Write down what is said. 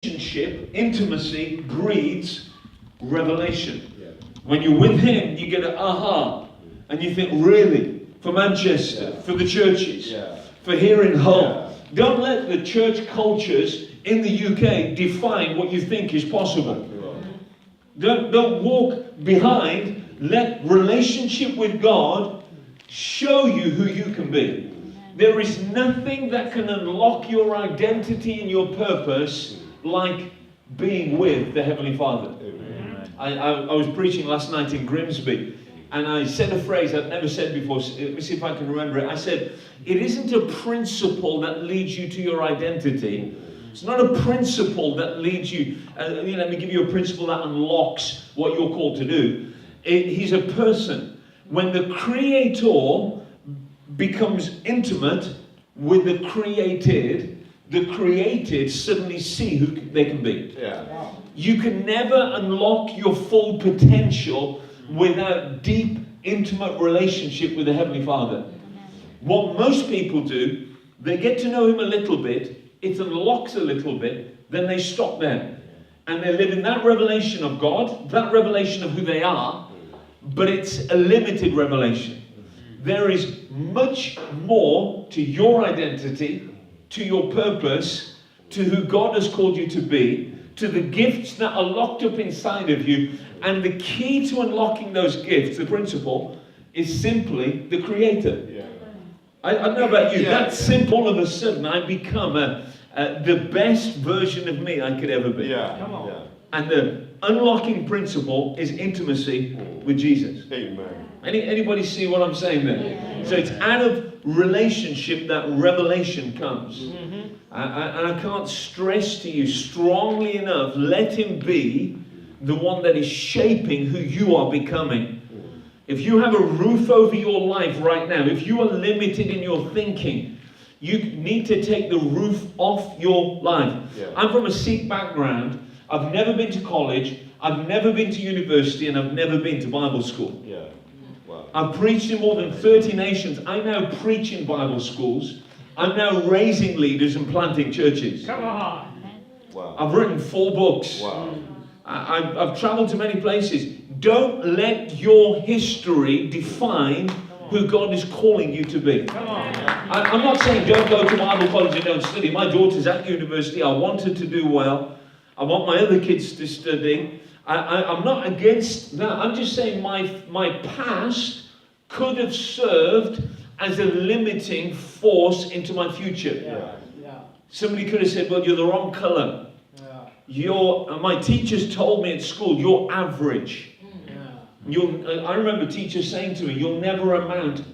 Relationship, intimacy breeds revelation. Yeah. When you're with him, you get an aha. And you think, really? For Manchester, for the churches, for here in Hull. Don't let the church cultures in the UK define what you think is possible. Don't walk behind. Let relationship with God show you who you can be. There is nothing that can unlock your identity and your purpose like being with the Heavenly Father. I was preaching last night in Grimsby, and I said a phrase I've never said before. Let me see if I can remember it. I said, it isn't a principle that leads you to your identity. It's not a principle that leads you. Let me give you a principle that unlocks what you're called to do. He's a person. When the Creator becomes intimate with the created suddenly see who they can be. Yeah. You can never unlock your full potential without deep, intimate relationship with the Heavenly Father. What most people do, they get to know Him a little bit, it unlocks a little bit, then they stop there. And they live in that revelation of God, that revelation of who they are, but it's a limited revelation. There is much more to your identity, to your purpose, to who God has called you to be, to the gifts that are locked up inside of you. And the key to unlocking those gifts, the principle, is simply the Creator. Yeah. I don't know about you, that's simple. All of a sudden, I become the best version of me I could ever be. Yeah. Come on. Yeah. And the unlocking principle is intimacy with Jesus. Amen. Anybody see what I'm saying there? Yeah. So it's out of relationship that revelation comes. Mm-hmm. And I can't stress to you strongly enough, let Him be the one that is shaping who you are becoming. If you have a roof over your life right now, if you are limited in your thinking, you need to take the roof off your life. Yeah. I'm from a Sikh background. I've never been to college, I've never been to university, and I've never been to Bible school. Yeah. Wow. I've preached in more than 30 nations. I now preach in Bible schools. I'm now raising leaders and planting churches. Come on. Wow. I've written 4 books. Wow. I've traveled to many places. Don't let your history define who God is calling you to be. Come on. I'm not saying don't go to Bible college and don't study. My daughter's at university. I want her to do well. I want my other kids to study. I'm not against that. I'm just saying my past could have served as a limiting force into my future. Yeah. Yeah. Somebody could have said, well, you're the wrong color. Yeah. My teachers told me at school, you're average. Yeah. I remember teachers saying to me, you'll never amount to